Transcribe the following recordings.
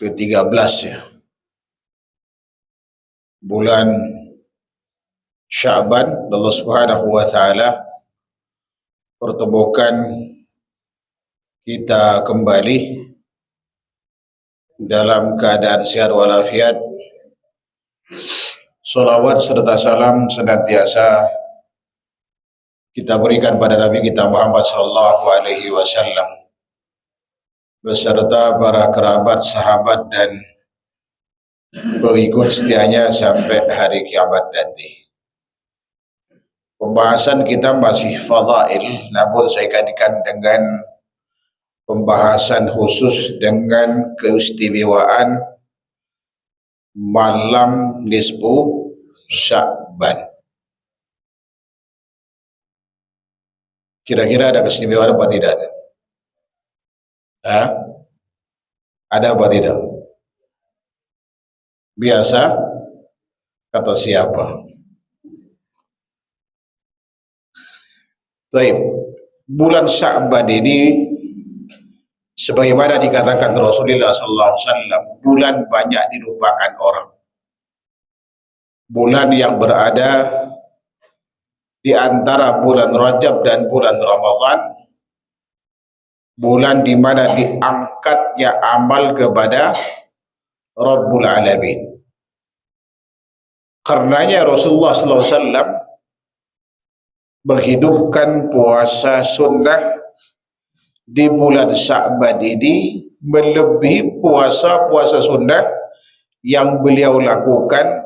ke-13 ya. Bulan Sya'ban, Allah Subhanahu wa taala pertemukan kita kembali dalam keadaan sehat walafiat. Salawat serta salam senantiasa kita berikan pada Nabi kita Muhammad sallallahu alaihi wasallam beserta para kerabat, sahabat dan pengikut setianya sampai hari kiamat nanti. Pembahasan kita masih fadail, namun saya kaitkan dengan pembahasan khusus dengan keistimewaan malam nisfu Sya'ban. Kira-kira ada keistimewaan apa tidak? Ada apa tidak? Biasa, kata siapa? Baik, bulan Sya'ban ini sebagaimana dikatakan Rasulullah SAW, bulan banyak dilupakan orang. Bulan yang berada di antara bulan Rajab dan bulan Ramadan, bulan di mana diangkatnya amal kepada Rabbul Alamin. Karenanya Rasulullah SAW menghidupkan puasa sunnah di bulan Sya'ban ini melebihi puasa-puasa sunnah yang beliau lakukan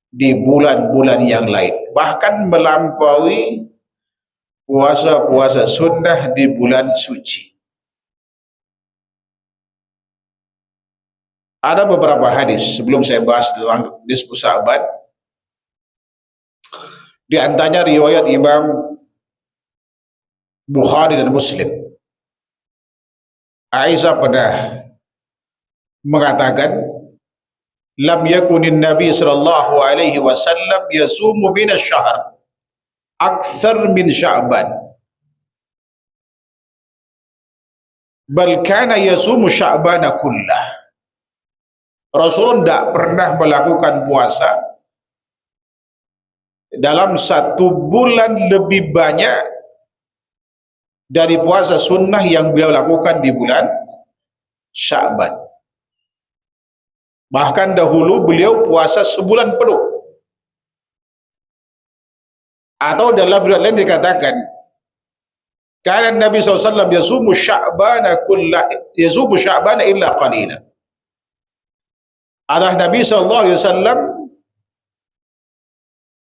di bulan-bulan yang lain, bahkan melampaui puasa-puasa sunnah di bulan suci. Ada beberapa hadis sebelum saya bahas tentang nisfu Sya'ban. Di antaranya riwayat Imam Bukhari dan Muslim. Aisyah pernah mengatakan, lam yakunin Nabi sallallahu alaihi wasallam yasumu min asy-syahr akthar min Sya'ban, bal kana yasumu Sya'bana kullah. Rasul tidak pernah melakukan puasa dalam satu bulan lebih banyak dari puasa sunnah yang beliau lakukan di bulan Sya'ban. Bahkan dahulu beliau puasa sebulan penuh. Atau dalam riwayat lain dikatakan, karena Nabi SAW yasumu Sya'bana illa qalila. Adalah Nabi SAW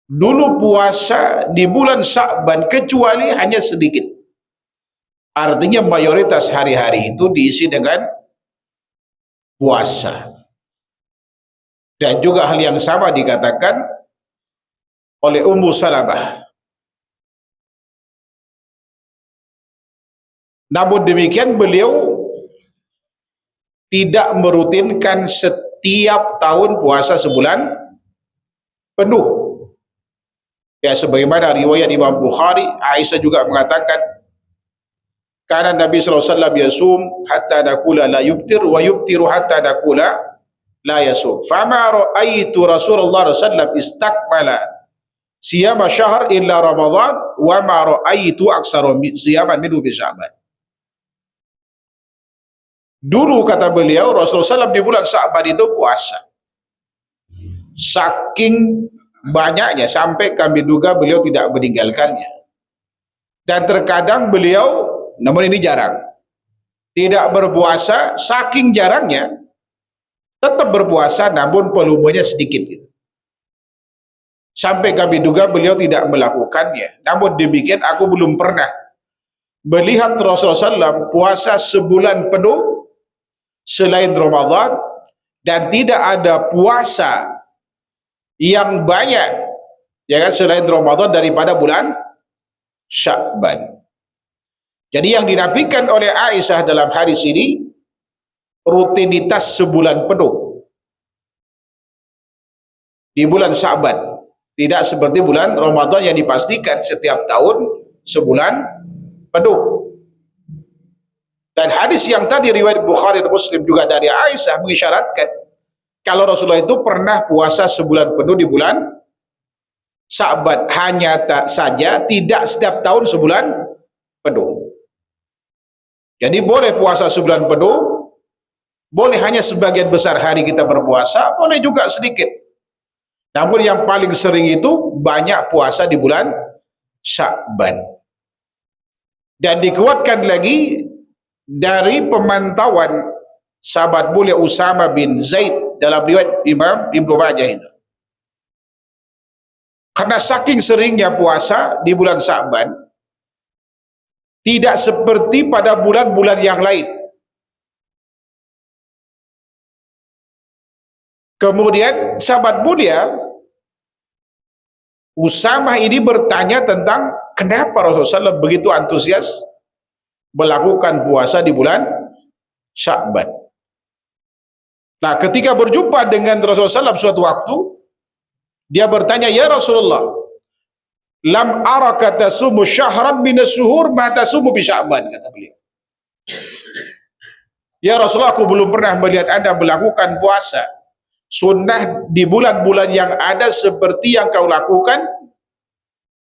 dulu puasa di bulan Sya'ban kecuali hanya sedikit. Artinya mayoritas hari-hari itu diisi dengan puasa. Dan juga hal yang sama dikatakan oleh Ummu Salamah. Namun demikian beliau tidak merutinkan setiap tahun puasa sebulan penuh. Ya, sebagaimana riwayat Imam Bukhari, Aisyah juga mengatakan, karena Nabi SAW yasum hatta nakula la yubtir wa yubtiru hatta nakula la yasum. Fama ra'aitu Rasulullah SAW istakmala siyama syahr illa Ramadan wa ma ra'aitu aksara siyaman minhu bi Sya'ban. Dulu kata beliau, Rasulullah SAW di bulan Sya'ban itu puasa. Saking banyaknya sampai kami duga beliau tidak meninggalkannya. Dan terkadang beliau, namun ini jarang, tidak berpuasa, saking jarangnya tetap berpuasa namun volumenya sedikit gitu. Sampai kami duga beliau tidak melakukannya. Namun demikian aku belum pernah melihat Rasulullah SAW puasa sebulan penuh selain Ramadan, dan tidak ada puasa yang banyak ya kan selain Ramadan daripada bulan Sya'ban. Jadi yang dinafikan oleh Aisyah dalam hadis ini rutinitas sebulan penuh di bulan Sya'ban, tidak seperti bulan Ramadan yang dipastikan setiap tahun sebulan penuh. Dan hadis yang tadi riwayat Bukhari dan Muslim juga dari Aisyah mengisyaratkan kalau Rasulullah itu pernah puasa sebulan penuh di bulan Sya'ban, hanya tak saja tidak setiap tahun sebulan penuh. Jadi boleh puasa sebulan penuh, boleh hanya sebagian besar hari kita berpuasa, boleh juga sedikit. Namun yang paling sering itu banyak puasa di bulan Sya'ban. Dan dikuatkan lagi dari pemantauan sahabat mulia Usama bin Zaid dalam riwayat Imam Ibnu Majah itu. Karena saking seringnya puasa di bulan Sya'ban, tidak seperti pada bulan-bulan yang lain. Kemudian sahabat mulia Usama ini bertanya tentang kenapa Rasulullah SAW begitu antusias melakukan puasa di bulan Sya'ban. Nah, ketika berjumpa dengan Rasulullah SAW suatu waktu, dia bertanya, "Ya Rasulullah, lam araka tasumu syahran minas syuhur ma tasumu bi Sya'ban," kata beliau. "Ya Rasulullah, aku belum pernah melihat Anda melakukan puasa sunnah di bulan-bulan yang ada seperti yang kau lakukan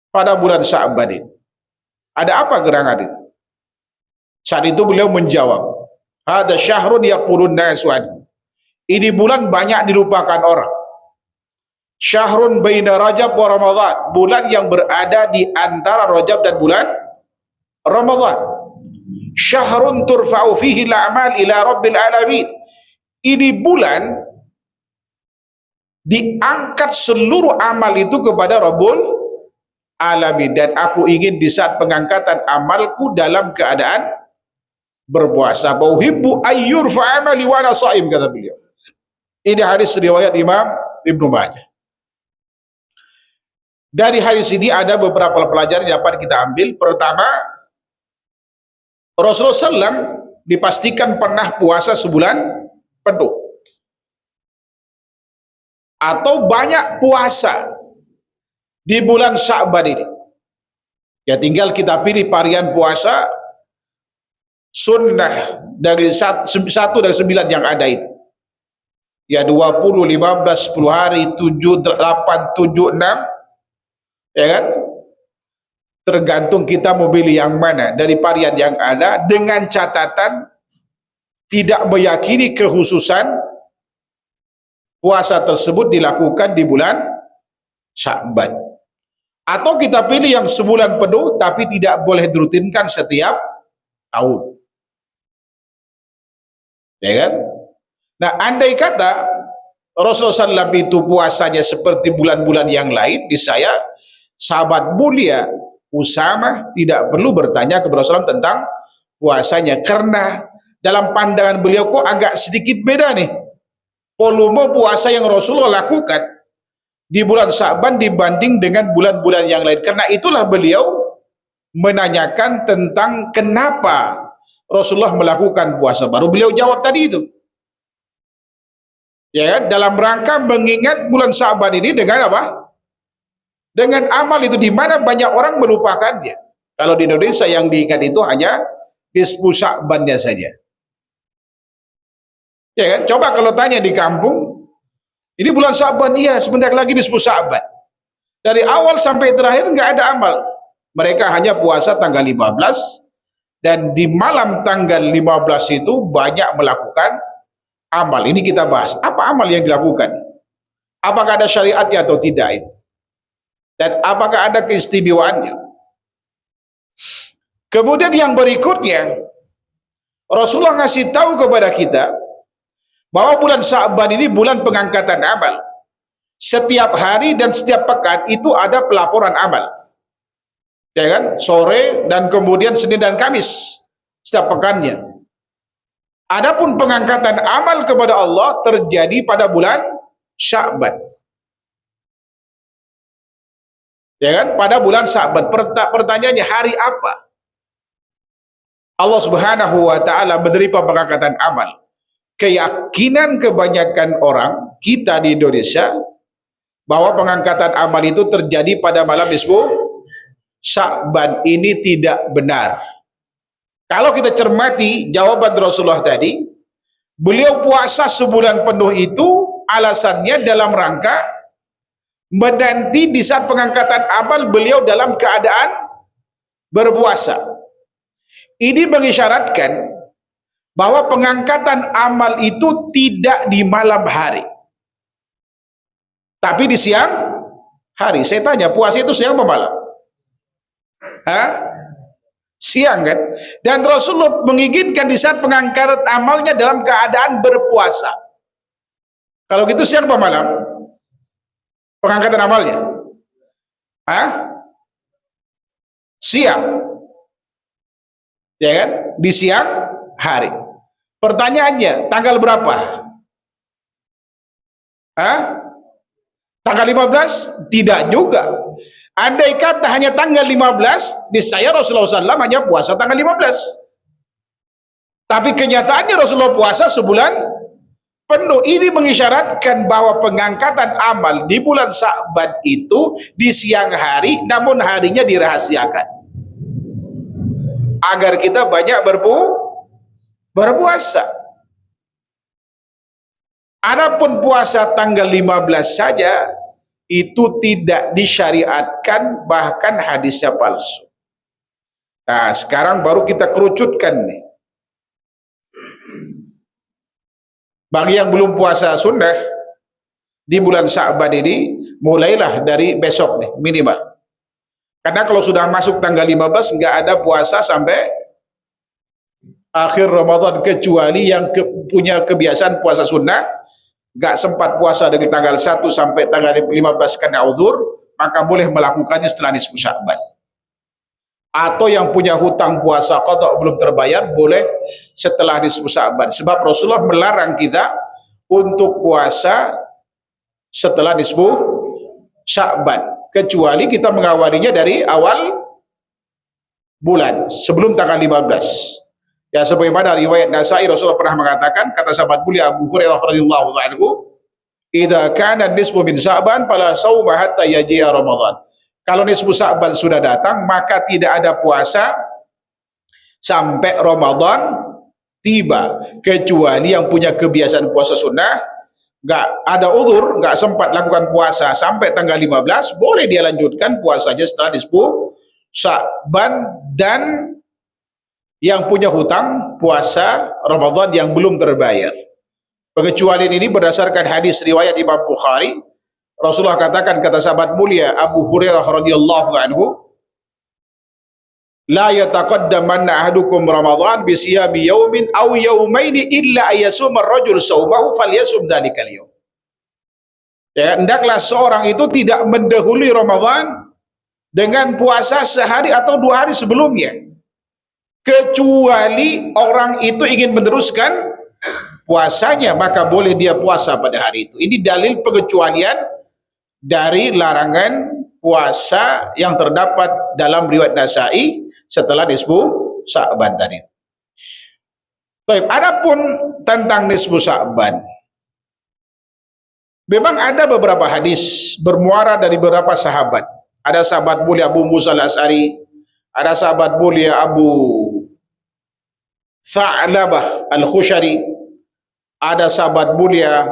pada bulan Sya'ban ini. Ada apa gerangan itu?" Saat itu beliau menjawab, "Hada syahrun yaqulun nasu anhu." Ini bulan banyak dilupakan orang. Syahrun baina Rajab wa Ramadan, bulan yang berada di antara Rajab dan bulan Ramadan. Syahrun turfa'u fihi al-a'mal ila rabbil alamin. Ini bulan diangkat seluruh amal itu kepada Rabbul Alamin, dan aku ingin di saat pengangkatan amalku dalam keadaan berpuasa. Bauhibbu ayyurfa amali wa ana shaim, kata beliau. Ini hadis riwayat Imam Ibnu Majah. Dari hadis ini ada beberapa pelajaran yang dapat kita ambil. Pertama, Rasulullah SAW dipastikan pernah puasa sebulan penuh atau banyak puasa di bulan Sya'ban ini. Ya tinggal kita pilih varian puasa sunnah dari satu dari 9 yang ada itu. Ya 20, 15, 10 hari, 7, 8, 7, 6. Ya kan? Tergantung kita mau pilih yang mana dari varian yang ada, dengan catatan tidak meyakini kekhususan puasa tersebut dilakukan di bulan Sya'ban. Atau kita pilih yang sebulan penuh tapi tidak boleh dirutinkan setiap tahun. Ya kan? Nah, andai kata Rasulullah SAW itu puasanya seperti bulan-bulan yang lain, di saya sahabat mulia Usama tidak perlu bertanya kepada Rasulullah tentang puasanya, karena dalam pandangan beliau kok agak sedikit beda nih volume puasa yang Rasulullah lakukan di bulan Sya'ban dibanding dengan bulan-bulan yang lain. Karena itulah beliau menanyakan tentang kenapa Rasulullah melakukan puasa. Baru beliau jawab tadi itu. Ya kan? Dalam rangka mengingat bulan Sya'ban ini dengan apa? Dengan amal itu, di mana banyak orang melupakannya. Kalau di Indonesia yang diingat itu hanya nisfu Sya'bannya saja. Ya kan? Coba kalau tanya di kampung, ini bulan Sya'ban, iya sebentar lagi nisfu Sya'ban. Dari awal sampai terakhir nggak ada amal. Mereka hanya puasa tanggal 15, dan di malam tanggal 15 itu banyak melakukan amal. Ini kita bahas. Apa amal yang dilakukan? Apakah ada syariatnya atau tidak itu? Dan apakah ada keistimewaannya? Kemudian yang berikutnya, Rasulullah ngasih tahu kepada kita bahwa bulan Sya'ban ini bulan pengangkatan amal. Setiap hari dan setiap pekan itu ada pelaporan amal. Ya kan? Sore dan kemudian Senin dan Kamis setiap pekannya. Adapun pengangkatan amal kepada Allah terjadi pada bulan Sya'ban. Ya kan? Pada bulan Sya'ban. Pertanyaannya, hari apa Allah Subhanahu wa taala menerima pengangkatan amal? Keyakinan kebanyakan orang kita di Indonesia bahwa pengangkatan amal itu terjadi pada malam nisfu Sya'ban ini tidak benar. Kalau kita cermati jawaban Rasulullah tadi, beliau puasa sebulan penuh itu alasannya dalam rangka menanti di saat pengangkatan amal beliau dalam keadaan berpuasa. Ini mengisyaratkan bahwa pengangkatan amal itu tidak di malam hari, tapi di siang hari. Saya tanya, puasa itu siang atau malam? Siang kan? Dan Rasulullah menginginkan di saat pengangkatan amalnya dalam keadaan berpuasa. Kalau gitu siang atau malam? Pengangkatan amalnya? Siang. Ya kan? Di siang hari. Pertanyaannya, tanggal berapa? Tanggal 15? Tidak juga. Andai kata hanya tanggal 15, niscaya Rasulullah SAW hanya puasa tanggal 15. Tapi kenyataannya Rasulullah puasa sebulan penuh. Ini mengisyaratkan bahwa pengangkatan amal di bulan Sya'ban itu di siang hari, namun harinya dirahasiakan, agar kita banyak berpuasa. Adapun puasa tanggal 15 saja itu tidak disyariatkan, bahkan hadisnya palsu. Nah, sekarang baru kita kerucutkan nih. Bagi yang belum puasa sunnah di bulan Sya'ban ini, mulailah dari besok nih minimal. Karena kalau sudah masuk tanggal 15 nggak ada puasa sampai akhir Ramadan, kecuali yang punya kebiasaan puasa sunnah, nggak sempat puasa dari tanggal 1 sampai tanggal 15 karena uzur, maka boleh melakukannya setelah nisfu Sya'ban. Atau yang punya hutang puasa qada belum terbayar, boleh setelah nisfu Sya'ban. Sebab Rasulullah melarang kita untuk puasa setelah nisfu Sya'ban, kecuali kita mengawalinya dari awal bulan, sebelum tanggal 15. Ya, sebagaimana riwayat Nasa'i, Rasulullah pernah mengatakan, kata sahabat mulia Abu Hurairah radhiyallahu anhu, "Idza kana nisfu min Sya'ban fala shauma hatta yaji'a Ramadan." Kalau nisfu Sya'ban sudah datang, maka tidak ada puasa sampai Ramadan tiba, kecuali yang punya kebiasaan puasa sunnah, nggak ada uzur, nggak sempat lakukan puasa sampai tanggal 15, boleh dia lanjutkan puasanya setelah nisfu Sya'ban. Dan yang punya hutang puasa Ramadan yang belum terbayar. Pengecualian ini berdasarkan hadis riwayat Imam Bukhari. Rasulullah katakan, kata sahabat mulia Abu Hurairah radhiyallahu anhu, "La yataqaddamanna ahadukum Ramadan bi siyami yaumin aw yaumaini illa ayyasuma ar-rajul saumahu falyasum dzalikal yaum." Ya, hendaklah seorang itu tidak mendahului Ramadan dengan puasa sehari atau 2 hari sebelumnya, kecuali orang itu ingin meneruskan puasanya, maka boleh dia puasa pada hari itu. Ini dalil pengecualian dari larangan puasa yang terdapat dalam riwayat Nasa'i setelah nisfu Sya'ban tadi. Baik, adapun tentang nisfu Sya'ban, memang ada beberapa hadis bermuara dari beberapa sahabat. Ada sahabat mulia Abu Musa al-Asy'ari, ada sahabat mulia Abu Tha'labah al-Khushari, ada sahabat mulia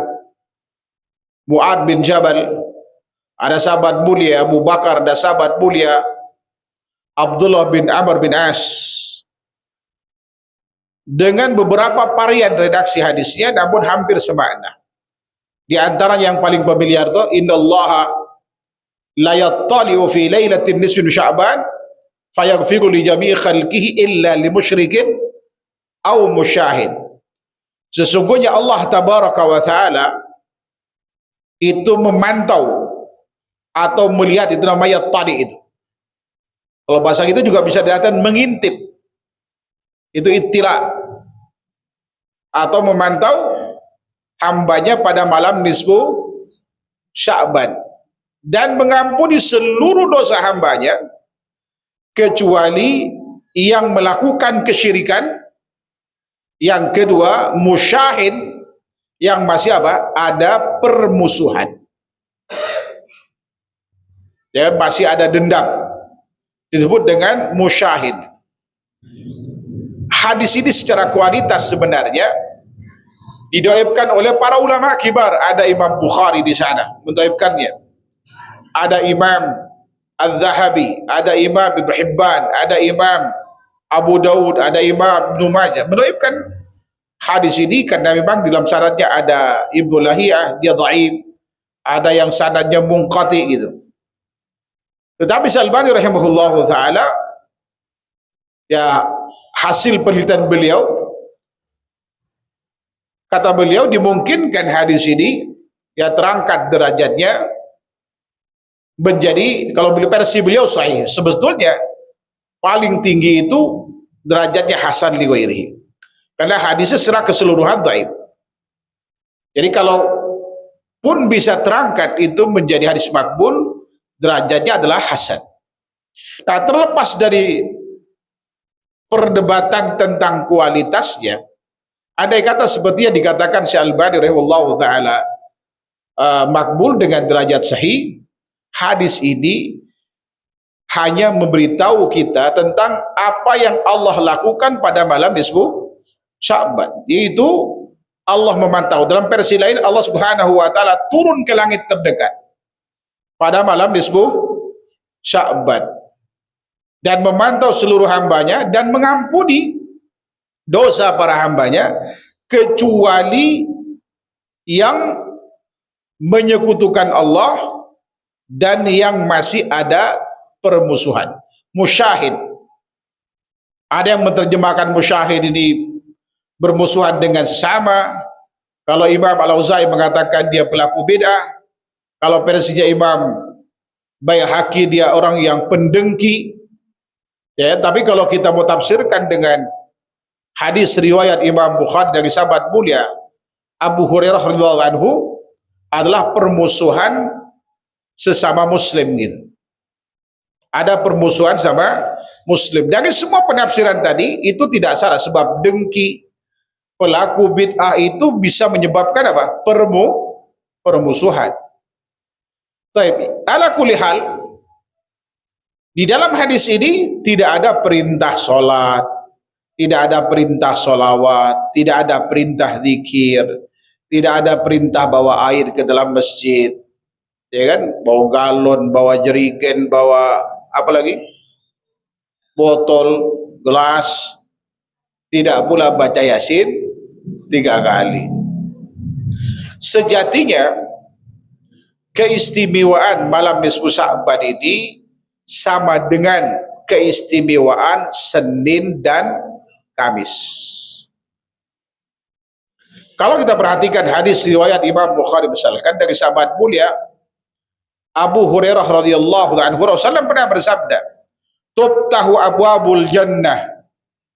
Mu'ad bin Jabal, ada sahabat mulia Abu Bakar, ada sahabat mulia Abdullah bin Amr bin As, dengan beberapa varian redaksi hadisnya, namun hampir semakna. Di antara yang paling familiar itu, innallaha la yattali'u fi lailatin nisfi Sya'ban fayaghfiru li jami'i khalqihi illa li musyrikin aw musyahid. Sesungguhnya Allah tabaraka wa taala itu memantau atau melihat, itu namanya tadi itu. Kalau bahasa itu juga bisa dikatakan mengintip. Itu ittila, atau memantau hambanya pada malam nisfu Sya'ban, dan mengampuni seluruh dosa hambanya kecuali yang melakukan kesyirikan. Yang kedua, musyahid, yang masih apa? Ada permusuhan. Ya, masih ada dendam. Disebut dengan musyahid. hadis ini secara kualitas sebenarnya didoibkan oleh para ulama kibar. Ada Imam Bukhari di sana mendoibkannya, ada Imam Al-Zahabi, ada Imam Ibn Hibban, ada Imam Abu Dawud, ada Imam Ibn Majah mendoibkan hadis ini karena memang dalam sanadnya ada Ibnu Lahiyah, dia dhaif, ada yang sanadnya munqati gitu. Tetapi Al-Albani rahimahullahu taala, ya, hasil penelitian beliau, kata beliau dimungkinkan hadis ini ya terangkat derajatnya menjadi, kalau versi beliau sahih, sebetulnya paling tinggi itu derajatnya hasan li ghairihi, karena hadisnya secara keseluruhan dhaif. Jadi kalau pun bisa terangkat itu menjadi hadis makbul, derajatnya adalah hasan. Nah, terlepas dari perdebatan tentang kualitasnya, andai kata seperti yang dikatakan Syekh Al-Albani rahimahullahu taala makbul dengan derajat sahih, hadis ini hanya memberitahu kita tentang apa yang Allah lakukan pada malam nisfu Sya'ban, yaitu Allah memantau. Dalam versi lain, Allah Subhanahu wa taala turun ke langit terdekat pada malam nisfu Sya'ban dan memantau seluruh hambanya dan mengampuni dosa para hambanya, kecuali yang menyekutukan Allah dan yang masih ada permusuhan. Musyahid, ada yang menerjemahkan musyahid ini bermusuhan dengan sesama. Kalau Imam Al-Auza'i mengatakan dia pelaku bid'ah, kalau versinya Imam Baihaqi dia orang yang pendengki. Ya, tapi kalau kita mau tafsirkan dengan hadis riwayat Imam Bukhari dari sahabat mulia Abu Hurairah radhiyallahu anhu, adalah permusuhan sesama muslim gitu. Ada permusuhan sama muslim. Dari semua penafsiran tadi itu tidak salah, sebab dengki pelaku bid'ah itu bisa menyebabkan apa? Permusuhan. Tapi ala kulli hal, di dalam hadis ini tidak ada perintah sholat, tidak ada perintah sholawat, tidak ada perintah zikir, tidak ada perintah bawa air ke dalam masjid, ya kan? Bawa galon, bawa jerigen, bawa apa lagi? Botol, gelas. Tidak pula baca Yasin 3 kali. Sejatinya keistimewaan malam nisfu Sya'ban ini sama dengan keistimewaan Senin dan Kamis. Kalau kita perhatikan hadis riwayat Imam Bukhari misalkan dari sahabat mulia Abu Hurairah radhiyallahu anhu, Rasulullah pernah bersabda, "Tuftahu abwabul jannah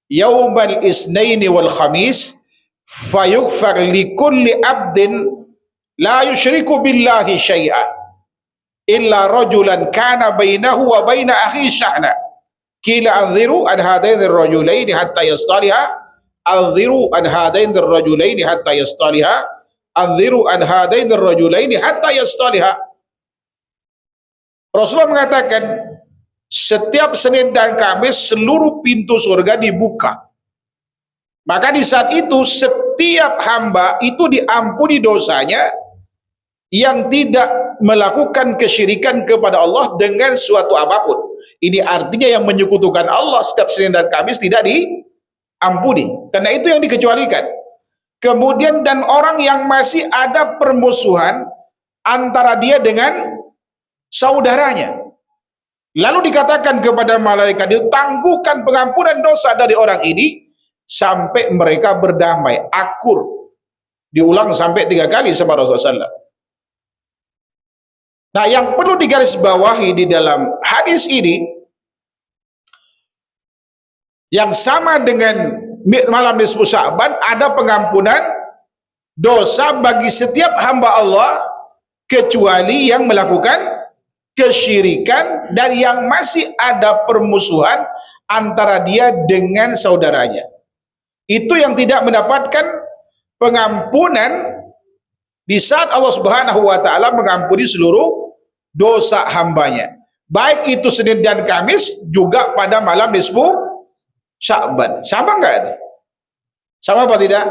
yaumal isnaini wal khamis fayughfar likulli abdin la yushriku billahi syai'a illa rajulan kana bainahu wa baina akhi syahna kila anziru an hadaini ar-rajulaini hatta yastaliha anziru an hadaini ar-rajulaini hatta yastaliha anziru an hadaini ar-rajulaini hatta yastaliha." Rasulullah mengatakan setiap Senin dan Kamis seluruh pintu surga dibuka, maka di saat itu setiap hamba itu diampuni dosanya yang tidak melakukan kesyirikan kepada Allah dengan suatu apapun. Ini artinya yang menyekutukan Allah setiap Senin dan Kamis tidak diampuni, karena itu yang dikecualikan. Kemudian dan orang yang masih ada permusuhan antara dia dengan saudaranya, lalu dikatakan kepada malaikat itu, tangguhkan pengampunan dosa dari orang ini sampai mereka berdamai, akur. Diulang sampai 3 kali sama Rasulullah SAW. Nah, yang perlu digarisbawahi di dalam hadis ini, yang sama dengan malam nisfu Sya'ban, ada pengampunan dosa bagi setiap hamba Allah kecuali yang melakukan kesyirikan dan yang masih ada permusuhan antara dia dengan saudaranya. Itu yang tidak mendapatkan pengampunan di saat Allah Subhanahu wa taala mengampuni seluruh dosa hambanya, baik itu Senin dan Kamis, juga pada malam nisfu Sya'ban. Sama enggak itu? Sama apa tidak?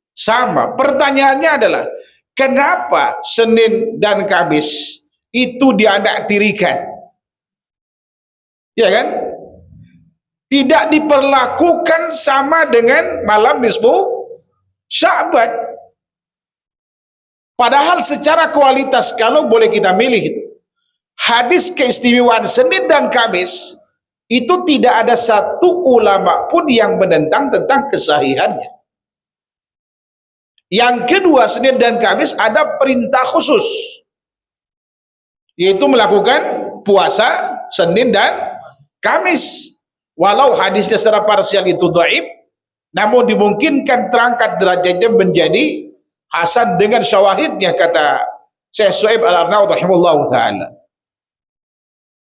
Sama. Pertanyaannya adalah, kenapa Senin dan Kamis itu dianaktirikan? Ya kan? Tidak diperlakukan sama dengan malam nisfu Sya'ban. Padahal secara kualitas, kalau boleh kita milih itu, hadis keistimewaan Senin dan Kamis itu tidak ada satu ulama pun yang menentang tentang kesahihannya. Yang kedua, Senin dan Kamis ada perintah khusus, yaitu melakukan puasa Senin dan Kamis. Walau hadisnya secara parsial itu dhaif, namun dimungkinkan terangkat derajatnya menjadi hasan dengan syawahidnya, kata Syekh Shu'aib Al-Arnaud rahimahullahu ta'ala.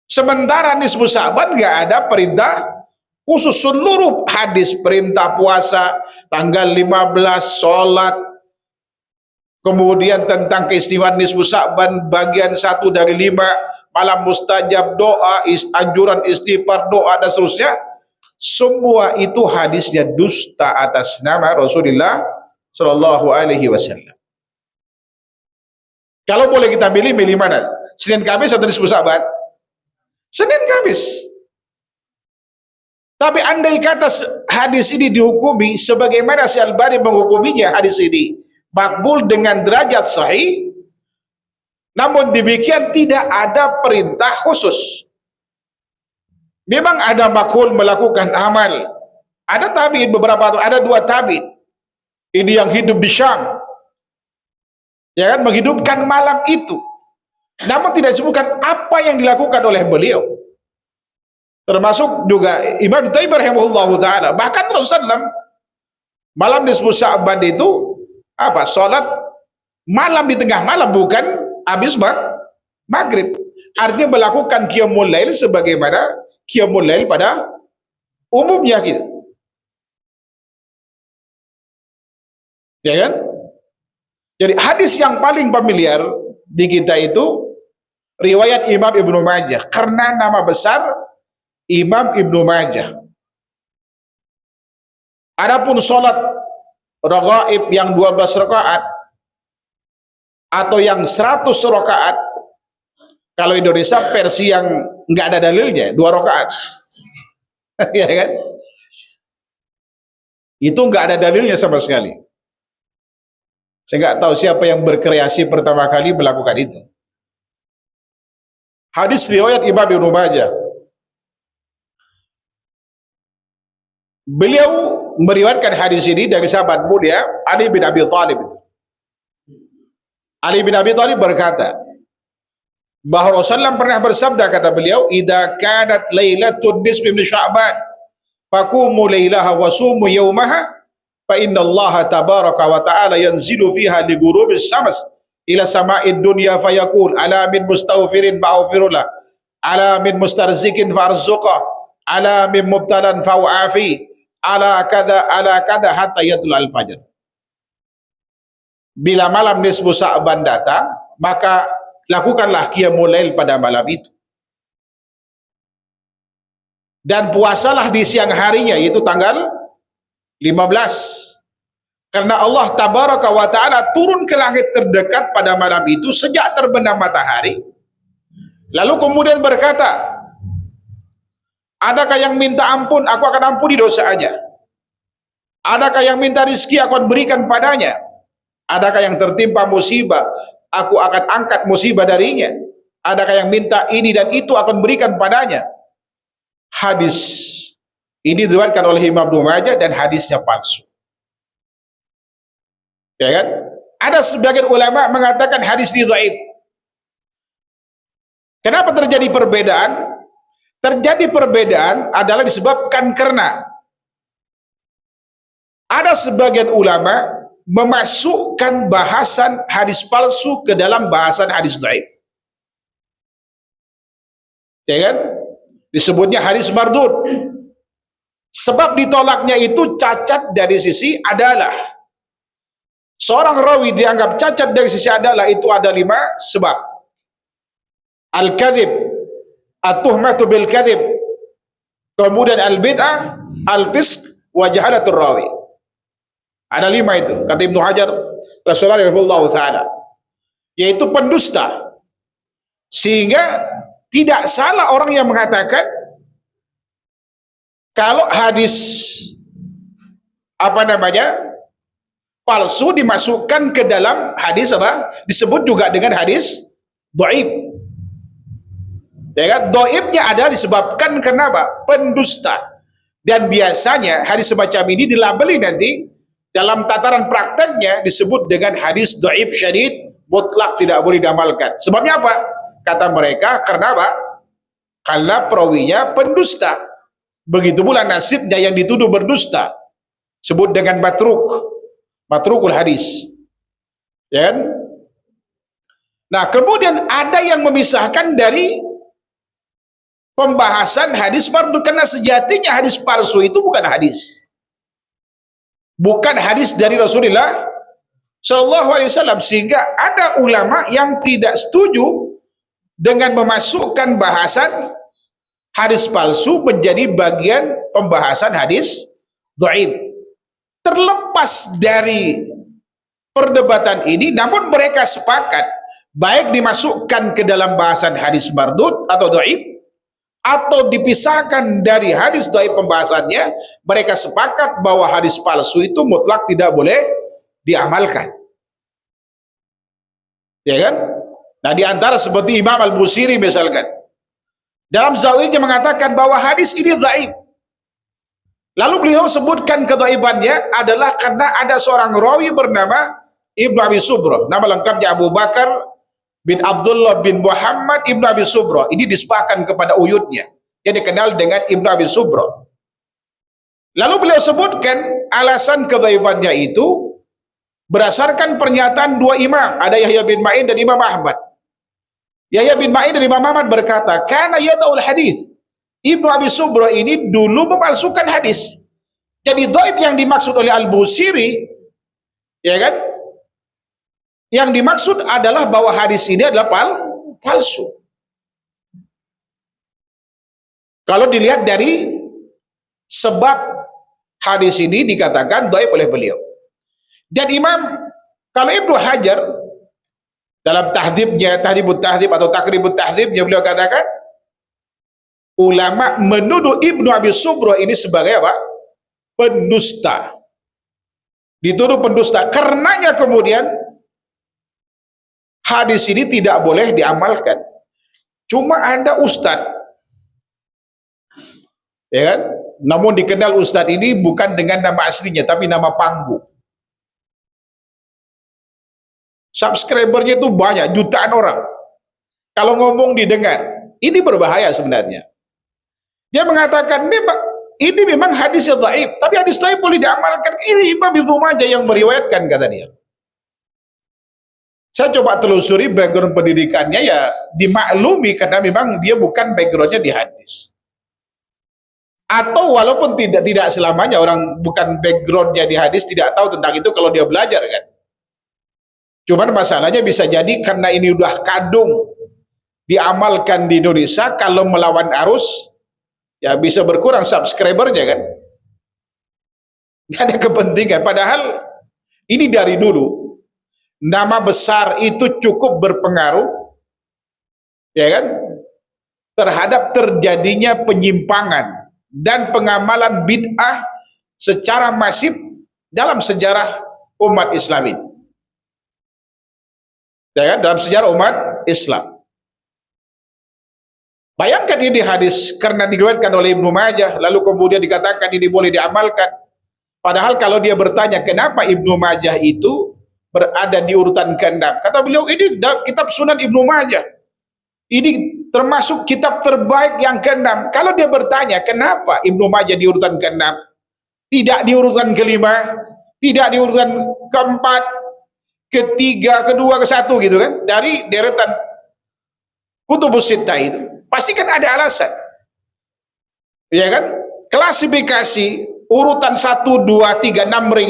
Sementara nisfu Sya'ban nggak ada perintah khusus. Seluruh hadis perintah puasa tanggal 15, sholat, kemudian tentang keistimewaan nisfu Sya'ban bagian 1 dari 5, malam mustajab, doa, anjuran istighfar, doa dan seterusnya, semua itu hadisnya dusta atas nama Rasulullah Shallallahu Alaihi Wasallam. Kalau boleh kita milih mana? Senin Kamis atau nisfu Sya'ban? Senin Kamis. Tapi andai kata hadis ini dihukumi sebagaimana Syekh Al-Albani menghukuminya, hadis ini makbul dengan derajat sahih, namun demikian tidak ada perintah khusus. Memang ada makul melakukan amal. Ada tabi'in, ada 2 tabi'in. Ini yang hidup di Syam, ya kan, menghidupkan malam itu. Namun tidak disebutkan apa yang dilakukan oleh beliau. Termasuk juga Imam Taimiyah rahimahullahu taala. Bahkan Rasulullah malam nisfu Sya'ban itu apa? Salat malam di tengah malam, bukan habis maghrib. Artinya melakukan qiyamul lail sebagaimana qiyamul lail pada umumnya gitu. Ya kan? Jadi hadis yang paling familiar di kita itu riwayat Imam Ibnu Majah, karena nama besar Imam Ibnu Majah. Adapun salat raghaib yang 12 rakaat atau yang 100 rakaat, kalau Indonesia versi yang nggak ada dalilnya 2 rakaat. Ya kan? Itu nggak ada dalilnya sama sekali. Saya nggak tahu siapa yang berkreasi pertama kali melakukan itu. Hadis riwayat Imam Ibnu Majah. Beliau meriwayatkan hadis ini dari sahabat mulia Ali bin Abi Thalib. Ali bin Abi Thalib berkata bahwa Rasulullah pernah bersabda, kata beliau, "Idza kanat lailatun nisfi min Sya'ban, faqumu lailaha wa sumu yawmaha, fa inna Allah tabaraka wa ta'ala yanzilu fiha li ghurubis syams ila sama'id dunya fayaqul ala min mustaghfirin fa'ghfirullah, ala min mustarzikin farzuqah, ala min mubtalan fa'afi, ala kada hatta yatul al-fajr." Bila malam nisfu Sya'ban datang, maka lakukanlah qiyamul lail pada malam itu. Dan puasalah di siang harinya, yaitu tanggal 15. Karena Allah tabaraka wa ta'ala turun ke langit terdekat pada malam itu sejak terbenam matahari. Lalu kemudian berkata, adakah yang minta ampun? Aku akan ampuni dosanya. Adakah yang minta rizki? Aku akan berikan padanya. Adakah yang tertimpa musibah? Aku akan angkat musibah darinya. Adakah yang minta ini dan itu? Akan berikan padanya. Hadis ini diriwayatkan oleh Imam Ibnu Majah dan hadisnya palsu. Ya kan? Ada sebagian ulama mengatakan hadis ini dhaif. Kenapa terjadi perbedaan? Terjadi perbedaan adalah disebabkan karena ada sebagian ulama memasukkan bahasan hadis palsu ke dalam bahasan hadis dhaif. Ya kan? Disebutnya hadis mardud. Sebab ditolaknya itu cacat dari sisi adalah. Seorang rawi dianggap cacat dari sisi adalah itu ada 5 sebab. Al-kadhib, at-tuhmatu bil kadhib, kemudian al-bid'ah, al-fisq wa jahalatur rawi. Ada 5 itu kata Ibnu Hajar Rasulullah taala, yaitu pendusta. Sehingga tidak salah orang yang mengatakan kalau hadis palsu dimasukkan ke dalam hadis disebut juga dengan hadis dhaif. Ya kan? Dhaifnya adalah disebabkan karena pendusta. Dan biasanya hadis semacam ini dilabeli nanti dalam tataran prakteknya disebut dengan hadis dhaif syadid, mutlak tidak boleh diamalkan. Sebabnya apa? Kata mereka karena karena perawinya pendusta. Begitu pula nasibnya yang dituduh berdusta, sebut dengan matrukul hadis. Ya kan? Nah, kemudian ada yang memisahkan dari pembahasan hadis fardu, karena sejatinya hadis palsu itu bukan hadis. Bukan hadis dari Rasulullah Shallallahu Alaihi Wasallam, sehingga ada ulama yang tidak setuju dengan memasukkan bahasan hadis palsu menjadi bagian pembahasan hadis dhaif. Terlepas dari perdebatan ini, namun mereka sepakat baik dimasukkan ke dalam bahasan hadis mardud atau dhaif atau dipisahkan dari hadis dhaif pembahasannya, mereka sepakat bahwa hadis palsu itu mutlak tidak boleh diamalkan. Ya kan? Nah, di antara seperti Imam Al-Busiri misalkan, dalam Zawiyahnya mengatakan bahwa hadis ini dhaif. Lalu beliau sebutkan kedhaifannya adalah karena ada seorang rawi bernama Ibnu Abi Subroh, nama lengkapnya Abu Bakar bin Abdullah bin Muhammad Ibnu Abi Subroh. Ini disebahkan kepada uyutnya, yang dikenal dengan Ibnu Abi Subroh. Lalu beliau sebutkan alasan kedhaifannya itu berdasarkan pernyataan 2 imam, ada Yahya bin Ma'in dan Imam Ahmad. Yahya bin Ma'in dan Imam Ahmad berkata, karena yadaul hadis, Ibnu Abi Subroh ini dulu memalsukan hadis. Jadi dhaif yang dimaksud oleh Al-Busiri, ya kan, yang dimaksud adalah bahwa hadis ini adalah palsu. Kalau dilihat dari sebab hadis ini dikatakan dhaif oleh beliau. Dan kalau Ibnu Hajar dalam tahdhibnya, Tahdhibut Tahdhib atau Taqribut Tahdhibnya, beliau katakan ulama menuduh Ibnu Abi Subroh ini sebagai pendusta. Dituduh pendusta. Karenanya kemudian hadis ini tidak boleh diamalkan. Cuma ada ustadz, ya kan? Namun dikenal ustadz ini bukan dengan nama aslinya, tapi nama panggung. Subscribernya itu banyak, jutaan orang. Kalau ngomong didengar, ini berbahaya sebenarnya. Dia mengatakan ini memang hadisnya dhaif, tapi hadis dhaif boleh diamalkan. Ini Imam Ibnu Majah yang meriwayatkan, kata dia. Saya coba telusuri background pendidikannya, ya dimaklumi karena memang dia bukan backgroundnya di hadis. Atau walaupun tidak selamanya orang bukan backgroundnya di hadis tidak tahu tentang itu kalau dia belajar kan. Cuman masalahnya bisa jadi karena ini udah kadung diamalkan di Indonesia, kalau melawan arus ya bisa berkurang subscribernya kan. Gak ada kepentingan. Padahal ini dari dulu nama besar itu cukup berpengaruh, ya kan, terhadap terjadinya penyimpangan dan pengamalan bid'ah secara masif dalam sejarah umat Islam ini. Ya kan? Dalam sejarah umat Islam. Bayangkan ini hadis karena diriwayatkan oleh Ibnu Majah, lalu kemudian dikatakan ini boleh diamalkan. Padahal kalau dia bertanya kenapa Ibnu Majah itu berada di urutan ke-6, kata beliau ini dalam kitab Sunan Ibnu Majah. Ini termasuk kitab terbaik yang ke-6. Kalau dia bertanya kenapa Ibnu Majah di urutan ke-6, tidak di urutan ke-5, tidak di urutan ke-4, ke-3, ke-2, ke-1 gitu kan, dari deretan kutubus sittah itu, pasti kan ada alasan, ya kan? Klasifikasi urutan 1, 2, 3, 6 ring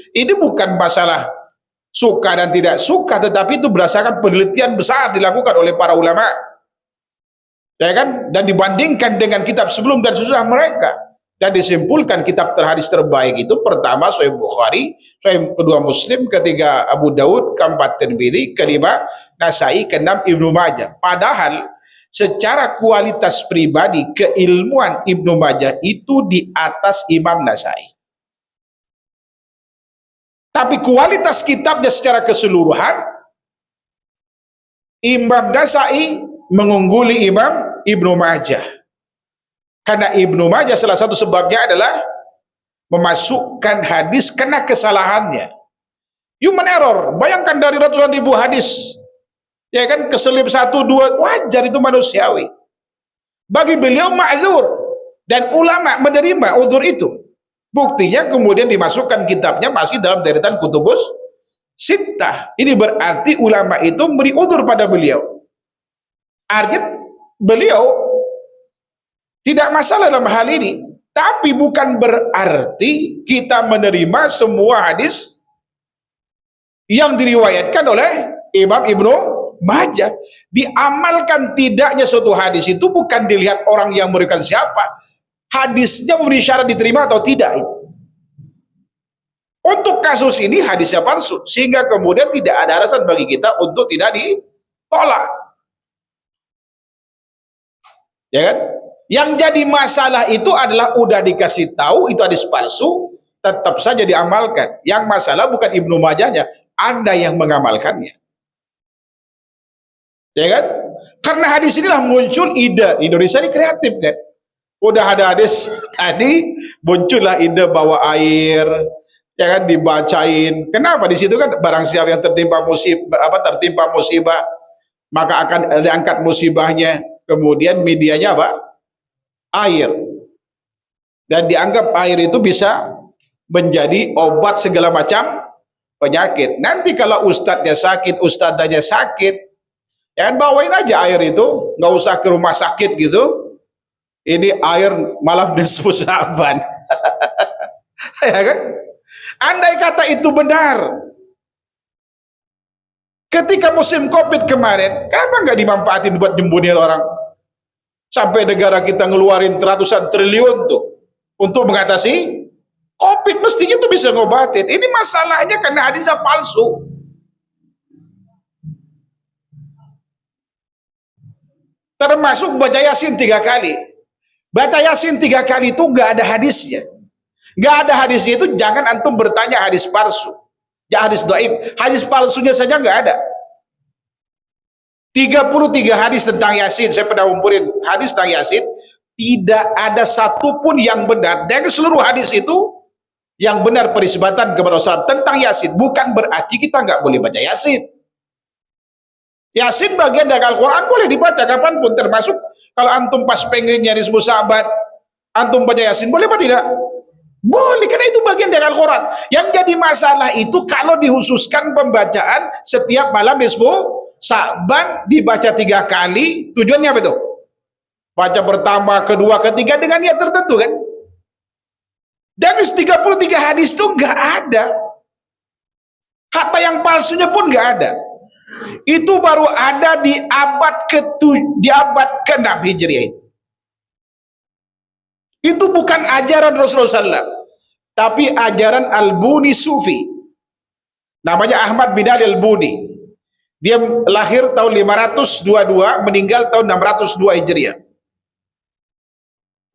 ini bukan masalah suka dan tidak suka, tetapi itu berdasarkan penelitian besar dilakukan oleh para ulama, ya kan, dan dibandingkan dengan kitab sebelum dan sesudah mereka. Dan disimpulkan kitab terhadis terbaik itu pertama Sahih Bukhari, kedua Muslim, ketiga Abu Daud, keempat Tirmidzi, kelima Nasai, keenam Ibnu Majah. Padahal secara kualitas pribadi keilmuan Ibnu Majah itu di atas Imam Nasai. Tapi kualitas kitabnya secara keseluruhan Imam Nasai mengungguli Imam Ibnu Majah. Karena Ibnu Majah salah satu sebabnya adalah memasukkan hadis kena kesalahannya. Human error. Bayangkan dari ratusan ribu hadis, ya kan, keselip satu dua, wajar, itu manusiawi. Bagi beliau ma'zur, dan ulama menerima uzur itu. Buktinya kemudian dimasukkan kitabnya masih dalam deretan kutubus sittah. Ini berarti ulama itu beri uzur pada beliau. Artinya beliau tidak masalah dalam hal ini, tapi bukan berarti kita menerima semua hadis yang diriwayatkan oleh Imam Ibnu Majah. Diamalkan tidaknya suatu hadis itu bukan dilihat orang yang memberikan siapa, hadisnya memenuhi syarat diterima atau tidak. Untuk kasus ini hadisnya palsu, sehingga kemudian tidak ada alasan bagi kita untuk tidak ditolak, ya kan? Yang jadi masalah itu adalah udah dikasih tahu itu hadis palsu, tetap saja diamalkan. Yang masalah bukan Ibnu Majahnya, Anda yang mengamalkannya. Ya kan? Karena hadis inilah muncul ide. Indonesia ini kreatif kan? Udah ada hadis tadi, muncullah ide bawa air, ya kan, dibacain. Kenapa? Di situ kan barang siapa yang tertimpa musibah, maka akan diangkat musibahnya. Kemudian medianya apa? Air. Dan dianggap air itu bisa menjadi obat segala macam penyakit. Nanti kalau ustadznya sakit, ustadzanya sakit, ya kan, bawain aja air itu, nggak usah ke rumah sakit gitu. Ini air malah nisfu Sa'ban. Ya kan? Andai kata itu benar, ketika musim Covid kemarin, kenapa nggak dimanfaatin buat nyembuhin orang? Sampai negara kita ngeluarin ratusan triliun tuh untuk mengatasi Covid, mestinya tuh bisa ngobatin. Ini masalahnya karena hadisnya palsu. Termasuk baca Yasin 3 kali. Baca Yasin 3 kali itu gak ada hadisnya. Gak ada hadisnya itu jangan antum bertanya hadis palsu. Ya hadis dhaif, hadis palsunya saja gak ada. 33 hadis tentang Yasin, saya pernah ngumpulin hadis tentang Yasin, tidak ada satupun yang benar. Dan seluruh hadis itu yang benar penisbatan kepada Rasulullah tentang Yasin. Bukan berarti kita nggak boleh baca Yasin. Yasin bagian dari Al-Quran, boleh dibaca kapanpun, termasuk kalau antum pas pengennya di sahabat, antum baca Yasin, boleh apa tidak? Boleh, karena itu bagian dari Al-Quran. Yang jadi masalah itu kalau dihususkan pembacaan setiap malam nisfu Sa'ban dibaca 3 kali, tujuannya apa itu? Baca pertama, kedua, ketiga dengan niat tertentu kan? Dan 33 hadis itu nggak ada. Kata yang palsunya pun nggak ada. Itu baru ada di abad ke-6 Hijriah itu. Itu bukan ajaran Rasulullah SAW, tapi ajaran Al-Buni Sufi. Namanya Ahmad bin Ali Al-Buni. Dia lahir tahun 522, meninggal tahun 602 Hijriah.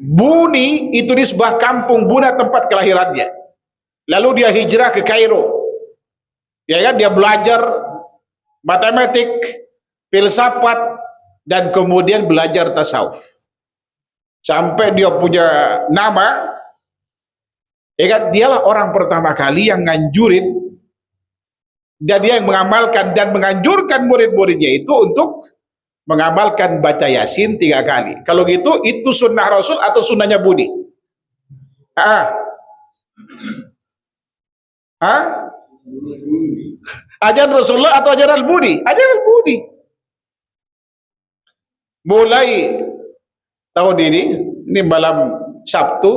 Buni itu nisbah kampung Buna, tempat kelahirannya. Lalu dia hijrah ke Kairo. Ya kan, dia belajar matematik, filsafat, dan kemudian belajar tasawuf. Sampai dia punya nama, ya kan, dialah orang pertama kali yang nganjurin dan dia yang mengamalkan dan menganjurkan murid-muridnya itu untuk mengamalkan baca Yasin 3 kali. Kalau gitu, itu sunnah Rasul atau sunnahnya Buni? Ajaran Rasulullah atau ajaran Buni? Ajaran Buni. Mulai tahun ini malam Sabtu,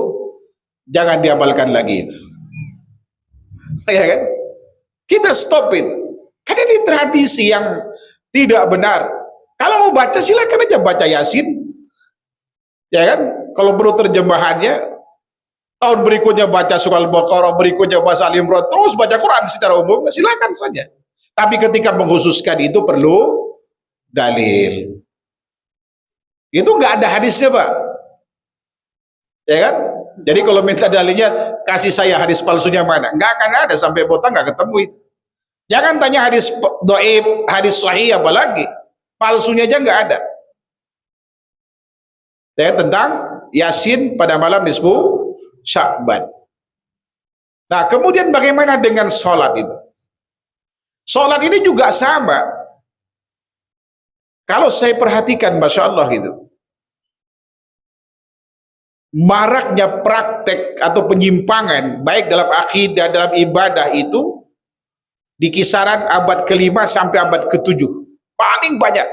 jangan diamalkan lagi itu. Ya kan? Kita stop itu. Karena ini tradisi yang tidak benar. Kalau mau baca silakan aja baca Yasin. Ya kan? Kalau perlu terjemahannya, tahun berikutnya baca surah Al-Baqarah, berikutnya baca Al-Imran, terus baca Quran secara umum, silakan saja. Tapi ketika mengkhususkan itu perlu dalil. Itu nggak ada hadisnya, Pak. Ya kan? Jadi kalau minta dalilnya, kasih saya hadis palsunya mana? Nggak akan ada, sampai botak nggak ketemu itu. Jangan tanya hadis dhaif, hadis sahih apalagi. Palsunya aja nggak ada. Ya, tentang Yasin pada malam nisfu Sya'ban. Nah, kemudian bagaimana dengan sholat itu? Sholat ini juga sama. Kalau saya perhatikan, Masya Allah itu, maraknya praktek atau penyimpangan, baik dalam akidah, dalam ibadah itu, di kisaran abad ke-5 sampai abad ke-7. Paling banyak.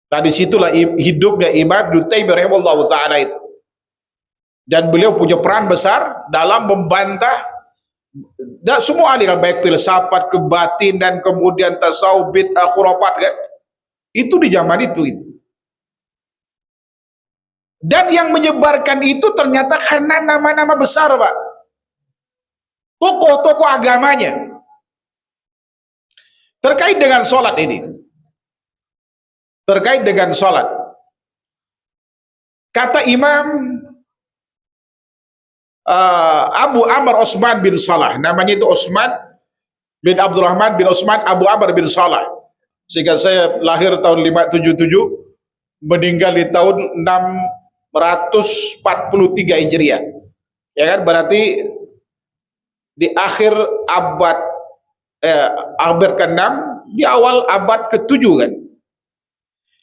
Nah, disitulah hidupnya Imam Ibnu Taimiyah rahimahullah ta'ala itu. Dan beliau punya peran besar dalam membantah dan semua aliran, baik filsafat, kebatinan, kemudian tasawuf, bid'ah, khurafat, kan? Itu di zaman itu. Dan yang menyebarkan itu ternyata karena nama-nama besar, Pak. Tokoh-tokoh agamanya. Terkait dengan sholat ini. Terkait dengan sholat. Kata Imam Abu Amr Osman bin Salah, namanya itu Osman bin Abdurrahman bin Osman Abu Amr bin Salah. Sehingga saya lahir tahun 577, meninggal di tahun 643 Hijriah. Ya kan, berarti di akhir abad ke-6, di awal abad ke-7 kan.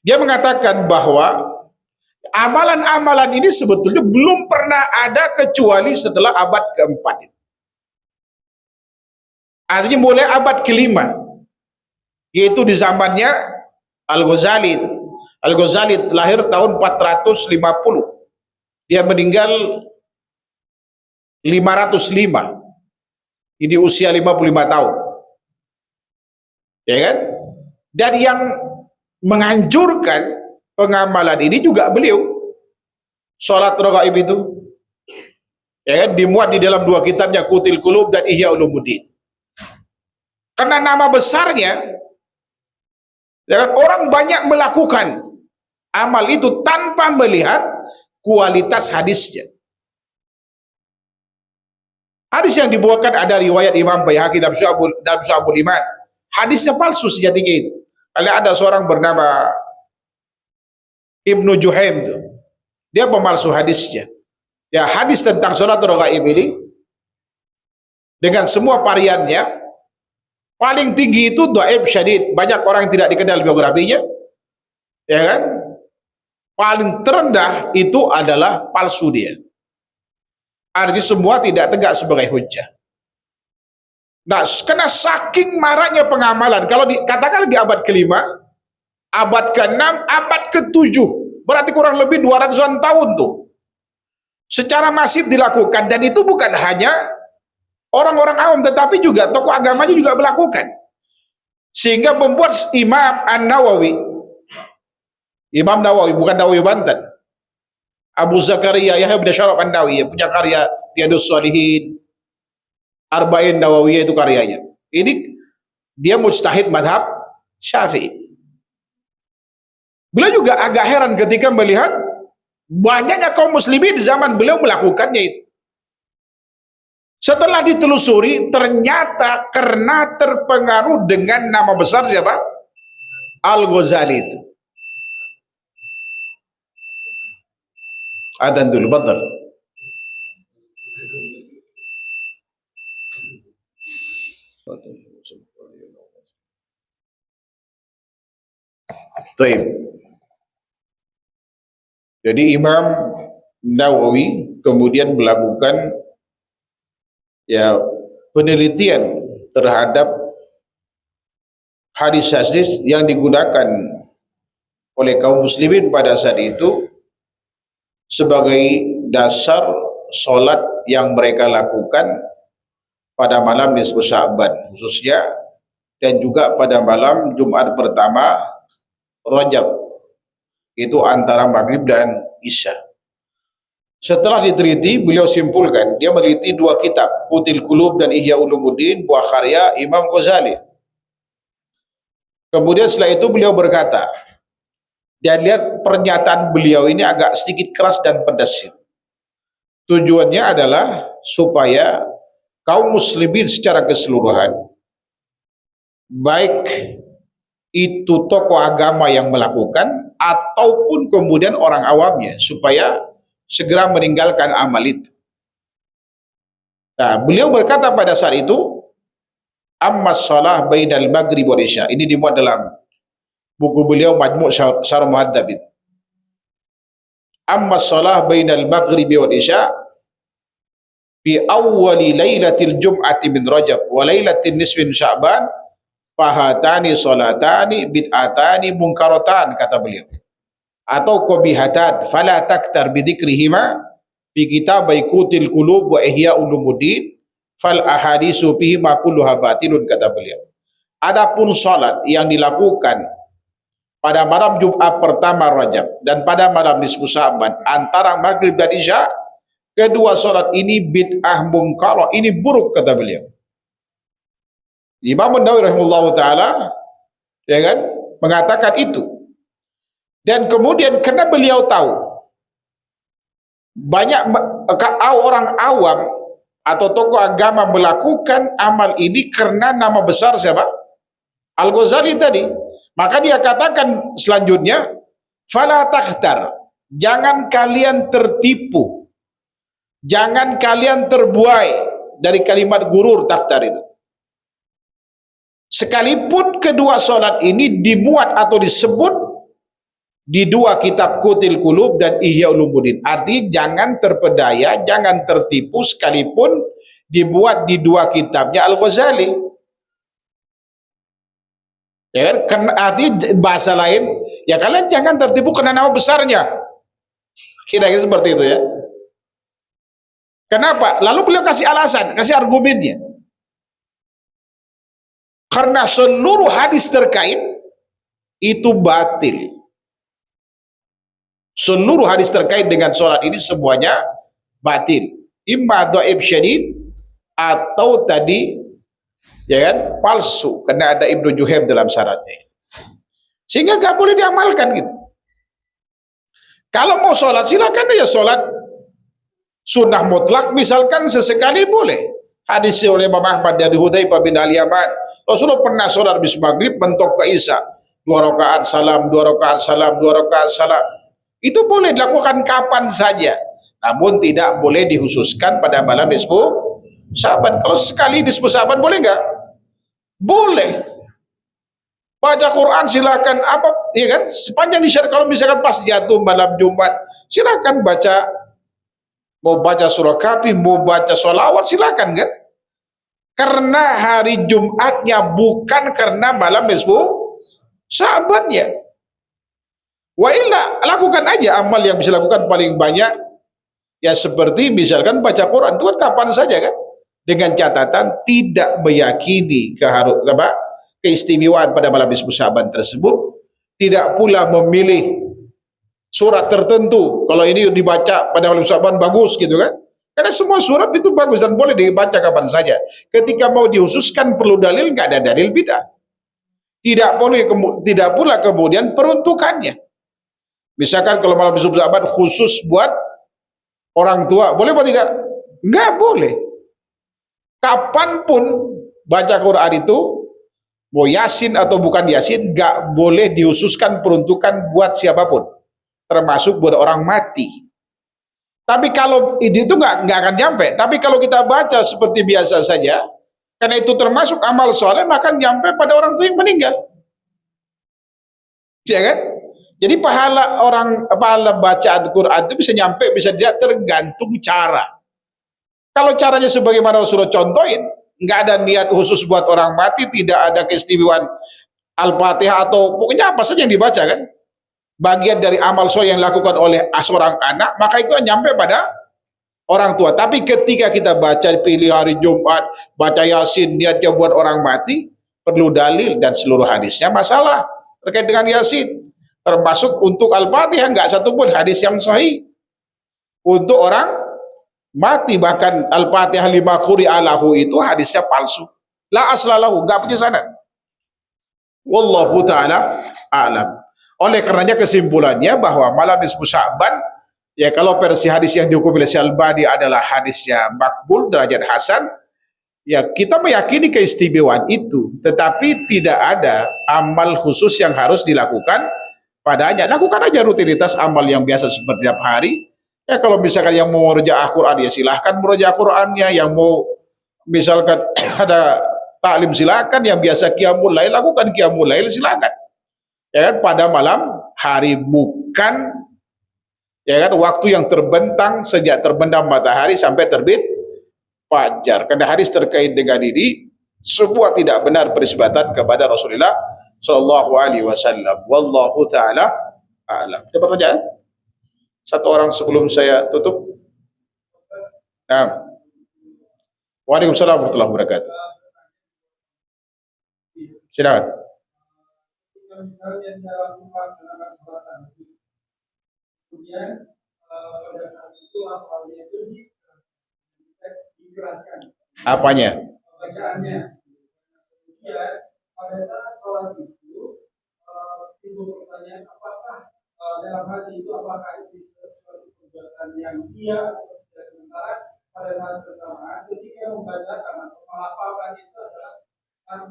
Dia mengatakan bahwa amalan-amalan ini sebetulnya belum pernah ada kecuali setelah abad ke-4 itu. Artinya mulai abad ke-5, yaitu di zamannya Al-Ghazali. Al-Ghazali lahir tahun 450. Dia meninggal 505. Ini usia 55 tahun. Ya kan? Dan yang menganjurkan pengamalan ini juga beliau. Salat raghaib itu, ya kan, dimuat di dalam dua kitabnya, Qutil Qulub dan Ihya Ulumuddin. Karena nama besarnya, ya kan, orang banyak melakukan amal itu tanpa melihat kualitas hadisnya. Hadis yang dibawakan ada riwayat Imam Baihaqi dalam Syu'abul Iman. Hadisnya palsu sejatinya itu. Kalau ada seorang bernama Ibnu Juhaim itu, dia pemalsu hadisnya. Ya, hadis tentang sholat raghaib ini dengan semua variannya, paling tinggi itu dhaif syadid, banyak orang yang tidak dikenal biografinya, ya kan. Paling terendah itu adalah palsu dia. Artinya semua tidak tegak sebagai hujjah. Nah, karena saking maraknya pengamalan, kalau katakan di abad ke-5, abad ke-6, abad ke-7, berarti kurang lebih 200-an tahun tuh, secara masif dilakukan. Dan itu bukan hanya orang-orang awam, tetapi juga tokoh agamanya juga melakukan. Sehingga membuat Imam An-Nawawi, Imam Nawawi, bukan Nawawi Banten, Abu Zakaria Yahya bin Syaraf An-Nawawi, punya karya Riyadhus Shalihin, Arba'in Nawawiyah itu karyanya. Ini dia mujtahid madhab Syafi'i. Beliau juga agak heran ketika melihat banyaknya kaum muslimin di zaman beliau melakukannya itu. Setelah ditelusuri, ternyata karena terpengaruh dengan nama besar siapa? Al-Ghazali itu. Adzan dulu, betul. Taib. Jadi Imam Nawawi kemudian melakukan ya penelitian terhadap hadis-hadis yang digunakan oleh kaum muslimin pada saat itu sebagai dasar sholat yang mereka lakukan pada malam nisfu Sya'ban khususnya, dan juga pada malam Jumat pertama Rajab, itu antara maghrib dan isya. Setelah diteliti, beliau simpulkan, dia meneliti dua kitab, Qutil Qulub dan Ihya Ulumuddin, buah karya Imam Ghazali. Kemudian setelah itu beliau berkata, dia lihat pernyataan beliau ini agak sedikit keras dan pedas. Tujuannya adalah supaya kaum muslimin secara keseluruhan, baik itu tokoh agama yang melakukan ataupun kemudian orang awamnya, supaya segera meninggalkan amal itu. Nah, beliau berkata pada saat itu, amma shalah bainal maghrib wal isya. Ini dimuat dalam buku beliau Majmu' Syarh Muhadzab itu. Amma shalah bainal maghrib wal isya fi awwali lailatil jum'ati min Rajab wa lailatin nisfin Sya'ban fahatani salatani bid'atani munkaratan, kata beliau. Atau qabihatan fala taktar bidzikrihima fi kitabai Qutil Qulub wa Ihya Ulumuddin fal ahadisu fihi ma kulluha batilun, kata beliau. Adapun salat yang dilakukan pada malam Jumat pertama Rajab dan pada malam nisfu Sya'ban antara maghrib dan isya, kedua salat ini bid'ah mungkarah, ini buruk, kata beliau. Imam Nawawi rahimahullah taala, ya kan, mengatakan itu. Dan kemudian karena beliau tahu banyak orang awam atau tokoh agama melakukan amal ini karena nama besar siapa? Al-Ghazali tadi. Maka dia katakan selanjutnya, fala takhtar, jangan kalian tertipu, jangan kalian terbuai dari kalimat gurur takhtar itu. Sekalipun kedua salat ini dimuat atau disebut di dua kitab Qutil Qulub dan Ihya Ulumuddin. Artinya jangan terpedaya, jangan tertipu sekalipun dibuat di dua kitabnya Al-Ghazali. Ya kan? Karena artinya bahasa lain, ya kalian jangan tertipu karena nama besarnya. Kira-kira seperti itu ya. Kenapa? Lalu beliau kasih alasan, kasih argumennya. Karena seluruh hadis terkait itu batil. Seluruh hadis terkait dengan sholat ini semuanya batil. Imma dhaif syadid atau tadi, ya kan, palsu, karena ada Ibnu Juhaim dalam syaratnya. Sehingga gak boleh diamalkan gitu. Kalau mau sholat silakan ya sholat sunnah mutlak misalkan sesekali boleh. Hadis oleh Imam Ahmad dari Hudzaifah bin Al-Yaman, Rasulullah pernah sholat bis maghrib mentok ke isya, 2 rakaat salam, 2 rakaat salam, 2 rakaat salam. Itu boleh dilakukan kapan saja, namun tidak boleh dikhususkan pada malam nisfu Sya'ban. Kalau sekali nisfu Sya'ban boleh nggak? Boleh. Baca Quran silakan, apa ya kan, sepanjang disyariat. Kalau misalkan pas jatuh malam Jumat, silakan baca, mau baca surah Kahfi, mau baca sholawat silakan kan? Karena hari Jumatnya, bukan karena malam nisfu Sya'bannya. Wa illa, lakukan aja amal yang bisa lakukan paling banyak, ya seperti misalkan baca Quran itu kan kapan saja kan, dengan catatan tidak meyakini keistimewaan pada malam nisfu Sya'ban tersebut, tidak pula memilih surat tertentu, kalau ini dibaca pada malam Sya'ban bagus gitu kan, karena semua surat itu bagus dan boleh dibaca kapan saja. Ketika mau dihususkan perlu dalil, nggak ada dalil bid'ah. Tidak pula kemudian peruntukannya. Misalkan kalau malam nisfu Sya'ban khusus buat orang tua, boleh atau tidak? Enggak boleh. Kapanpun baca Quran itu, mau Yasin atau bukan Yasin, enggak boleh dihususkan peruntukan buat siapapun, termasuk buat orang mati. Tapi kalau itu enggak akan nyampe. Tapi kalau kita baca seperti biasa saja, karena itu termasuk amal soleh, maka nyampe pada orang tua yang meninggal. Ya kan? Jadi pahala bacaan Quran itu bisa nyampe, bisa tidak, tergantung cara. Kalau caranya sebagaimana Rasulullah contohin, nggak ada niat khusus buat orang mati, tidak ada keistimewaan Al-Fatihah atau pokoknya apa saja yang dibaca kan, bagian dari amal soleh yang dilakukan oleh seorang anak, maka itu nyampe pada orang tua. Tapi ketika kita baca pilih hari Jumat, baca Yasin, niatnya buat orang mati, perlu dalil dan seluruh hadisnya masalah terkait dengan Yasin. Termasuk untuk Al-Fatihah, nggak satu pun hadis yang sahih. untuk orang mati. Bahkan Al-Fatihah lima quri'alahu itu hadisnya palsu. La aslalahu, enggak punya sanad. Wallahu taala alam. Oleh karenanya kesimpulannya bahwa malam nisfu Sya'ban, ya kalau versi hadis yang dihukum oleh Syalbani adalah hadisnya makbul derajat hasan, ya kita meyakini keistimewaan itu, tetapi tidak ada amal khusus yang harus dilakukan padanya. Lakukan aja rutinitas amal yang biasa seperti tiap hari. Ya kalau misalkan yang mau merujaah Quran ya silahkan merujaah Qurannya, yang mau misalkan ada taklim silakan, yang biasa qiyamul lail lakukan qiyamul lail silakan. Ya kan, pada malam hari, bukan ya kan waktu yang terbentang sejak terbenam matahari sampai terbit fajar. Karena hadis terkait dengan ini semua tidak benar berisbatan kepada Rasulullah Shallallahu Alaihi Wasallam. Wallahu taala a'lam. Ada pertanyaan? Satu orang sebelum saya tutup. Nah. Waalaikumsalam warahmatullahi wabarakatuh. Silakan. Misalnya dalam melaksanakan sholat kemudian pada saat itu lafalnya itu dikeraskan. Apanya? Bacaannya. Kemudian pada saat sholat itu timbul pertanyaan apakah dalam hati itu apakah itu suatu perbuatan yang dia atau tidak, sementara pada saat bersamaan ketika membacakan atau melafalkan itu adalah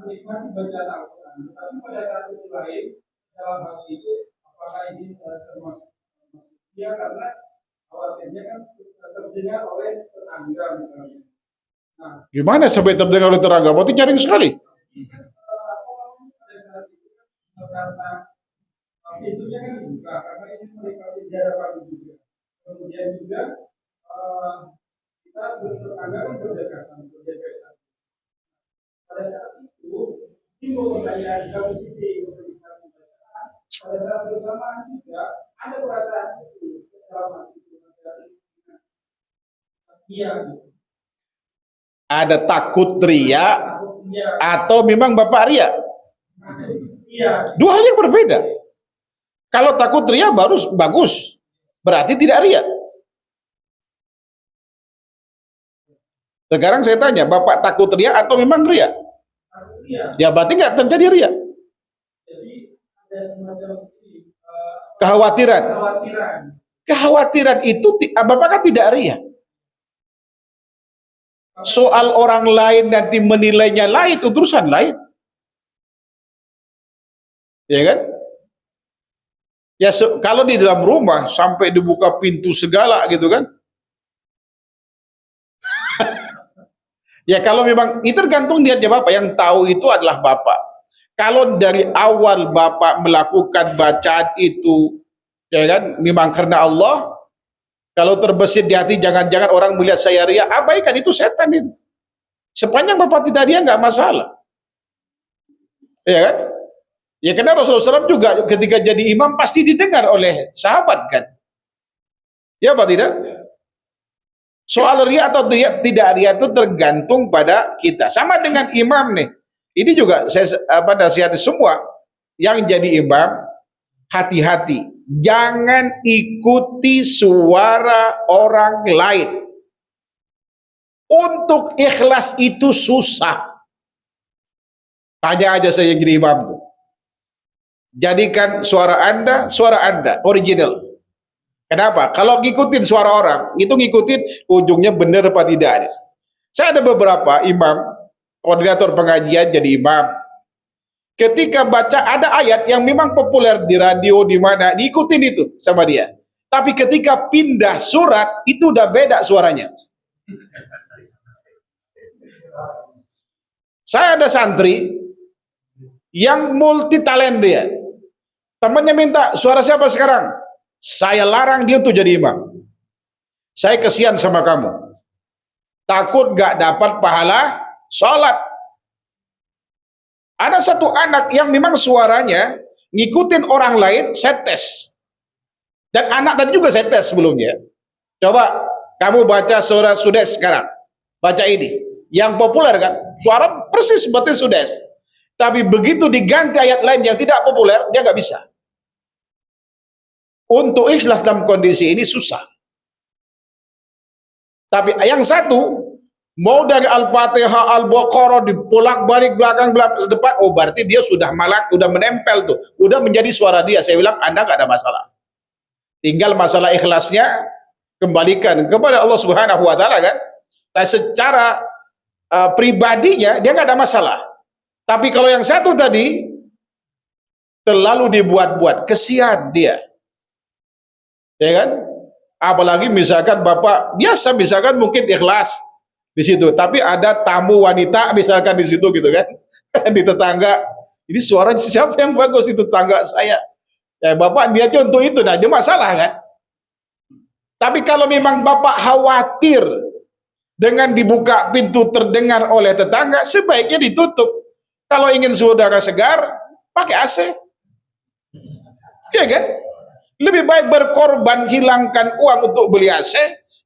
menikmati bacaan Al-Quran. Tetapi pada saat sisi lain dalam hal itu apakah ini termasuk dia karena khawatirnya kan terdengar oleh tetangga misalnya. Nah, gimana sampai terdengar oleh tetangga? Berarti nyaring sekali. Pada saat itu karena pintunya kan dibuka karena ini menikmati di hadapan juga. Kemudian juga kita bertetangga kan berdekatan. Pada saat itu timbul pertanyaan di satu sisi pada saat bersamaan juga ada perasaan itu dalam hati iya. Ada takut ria atau memang bapak ria? Iya. Dua hal yang berbeda. Kalau takut ria baru bagus, berarti tidak ria. Sekarang saya tanya, bapak takut ria atau memang ria? Ya berarti nggak terjadi ria. Jadi ada semacam kekhawatiran. Kekhawatiran itu bapak kan tidak ria. Soal orang lain nanti menilainya lain, urusan lain. Ya kan? Ya kalau di dalam rumah sampai dibuka pintu segala gitu kan. Ya kalau memang itu tergantung niatnya bapak, yang tahu itu adalah bapak. Kalau dari awal bapak melakukan bacaan itu, ya kan, memang karena Allah. Kalau terbesit di hati, jangan-jangan orang melihat saya ria, abaikan, itu setan itu. Sepanjang bapak tidak ria nggak masalah. Ya kan? Ya karena Rasulullah SAW juga ketika jadi imam pasti didengar oleh sahabat kan. Ya apa tidak? Soal ria atau tidak ria itu tergantung pada kita. Sama dengan imam nih. Ini juga saya nasihati semua yang jadi imam, hati-hati. Jangan ikuti suara orang lain. Untuk ikhlas itu susah. Tanya aja saya yang jadi imam tuh. Jadikan suara Anda original. Kenapa? Kalau ngikutin suara orang, itu ngikutin ujungnya benar apa tidak. Saya ada beberapa imam, koordinator pengajian jadi imam. Ketika baca ada ayat yang memang populer di radio di mana, diikutin itu sama dia. Tapi ketika pindah surat, itu udah beda suaranya. Saya ada santri yang multi talent dia. Temannya minta, suara siapa sekarang? Saya larang dia untuk jadi imam. Saya kesian sama kamu. Takut gak dapat pahala sholat. Ada satu anak yang memang suaranya ngikutin orang lain, saya tes. Dan anak tadi juga saya tes sebelumnya. Coba kamu baca surat Sudes sekarang. Baca ini. Yang populer kan, suara persis seperti Sudes. Tapi begitu diganti ayat lain yang tidak populer, dia nggak bisa. Untuk ikhlas dalam kondisi ini susah. Tapi yang satu mau dari Al-Fatihah, Al-Baqarah dibolak-balik belakang depan, oh berarti dia sudah malak, udah menempel tuh, udah menjadi suara dia. Saya bilang Anda nggak ada masalah. Tinggal masalah ikhlasnya kembalikan kepada Allah Subhanahu wa taala kan. Nah, secara pribadinya dia nggak ada masalah. Tapi kalau yang satu tadi terlalu dibuat-buat, kesian dia. Ya kan? Apalagi misalkan Bapak biasa misalkan mungkin ikhlas di situ, tapi ada tamu wanita misalkan di situ gitu kan. Di tetangga, ini suaranya siapa yang bagus, itu tetangga saya. Ya Bapak niatnya untuk itu, nah ada masalah kan? Tapi kalau memang Bapak khawatir dengan dibuka pintu terdengar oleh tetangga, sebaiknya ditutup. Kalau ingin saudara segar, pakai AC. Ya kan? Lebih baik berkorban hilangkan uang untuk beli AC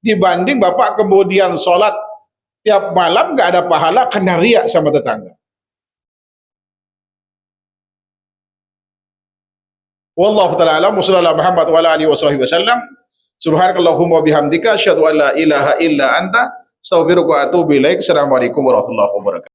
dibanding Bapak kemudian sholat tiap malam gak ada pahala karena riak sama tetangga. Wallahu ta'ala alam wa sallallahu Muhammad wa ala alihi wasallam. Subhanakallahumma bihamdika asyhadu an la ilaha illa anta astaghfiruka wa atubu ilaik. Assalamualaikum warahmatullahi wabarakatuh.